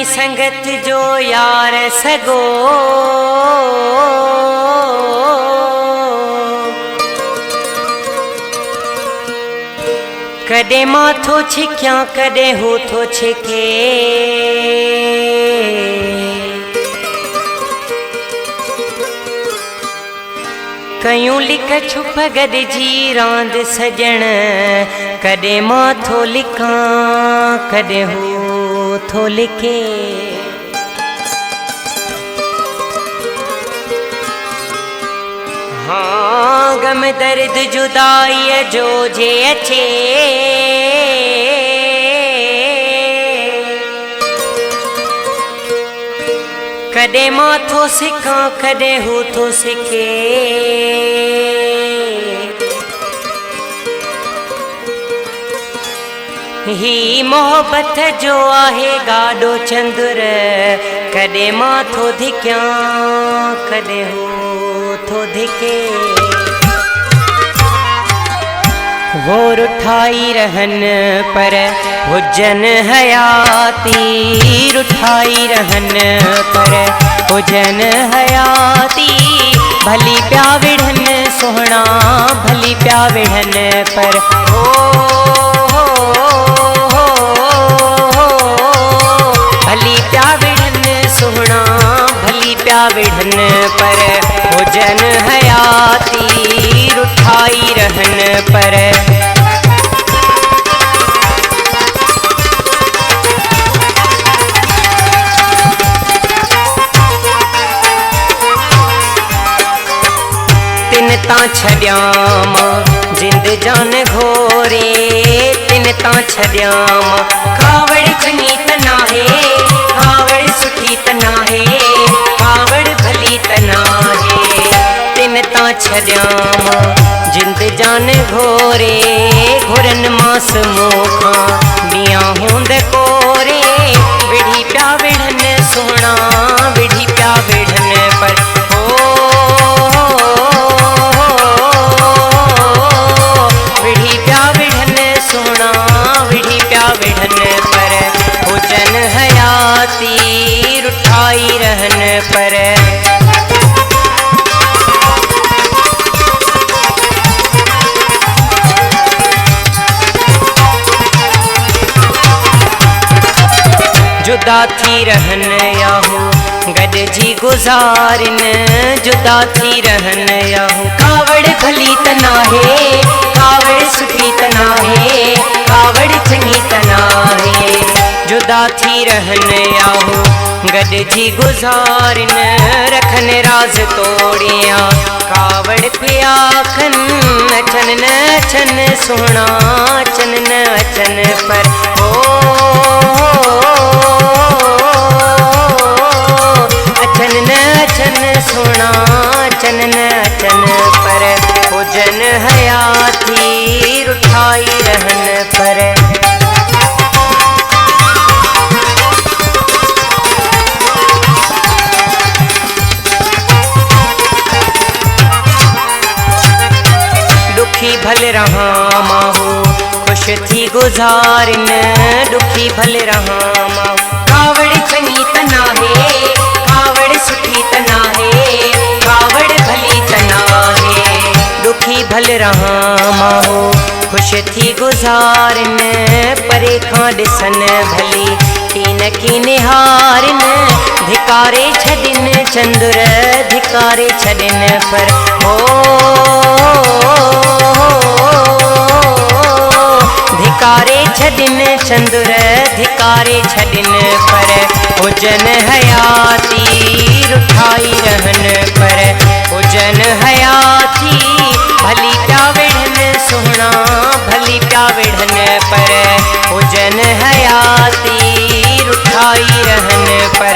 संगत जो यार सगो, कदे माथो छिक्या कदे हो थो छिके। कयूं लिख छुप गद जी रांद सजण, कदे माथो लिखा कदे हो थो लिखे। हाँ गम दर्द जुदाई जो जे अचे, कदे माथो सिखा कदे हो थो सिखे। ही मोहब्बत जो आहे गाडो चंदुर, कदे माथो धिक्या कदे हो थो धिके। वो रुठाई रहन पर हुजन हयाती, रुठाई रहन पर हुजन हयाती। भली प्या विढ़न सोहना भली प्या विढ़न पर भली प्या विढ़न सोहना भली प्या विढ़न पर हुजन हयाती, रुठाई रहन पर। तिन तां छड्याम जिंद जान घोरे, तिन तां छड्याम कावड़ चंगी तना है, कावड़ सुठी तना है, कावड़ भली तना है। तिन तां छड्याम जिंद जान घोरे, घुरन मास मोखा बिया होंद कोरे। विढ़ी प्या विढ़न सोना विढ़ी प्या विढ़न पर विढ़ी प्या विढ़न सोना विढ़ी प्या विढ़न पर हुजन हयाती, रुठाई रहन पर। जुदा थी रहन याहू गड जी गुजारिन, जुदा थी रहन याहू। कावड़ भली तना है, कावड़ सुठी तना है, कावड़ चंगी तना है। जुदा थी रहन याहू गड जी गुजारिन, रखन राज तोड़िया कावड़ पिया खन। अचन न अचन सोना अचन न अचन पर अचन न अचन सोना अचन न अचन पर हुजन हयाती, रुठाई रहन पर। दुखी भल रहा माहू खुश थी गुजारिन, दुखी भल रहा माहू। कावड़ चंगी तना है, कावड़ सुठी तना है, कावड़ भली तना है। दुखी भल रहा माहू खुश थी गुजारिन, परे खां ॾिसन भली कीन की निहारिन। धिकारे छॾिन चंदुर धिकारे छॾिन पर धिकारे छॾिन चंदुर धिकारे छॾिन पर हुजन हयाती, रुठाई रहन पर हुजन हयाती। भली प्या विढ़न सोहना भली प्या विढ़न पर हुजन हयाती, रुठाई रहन पर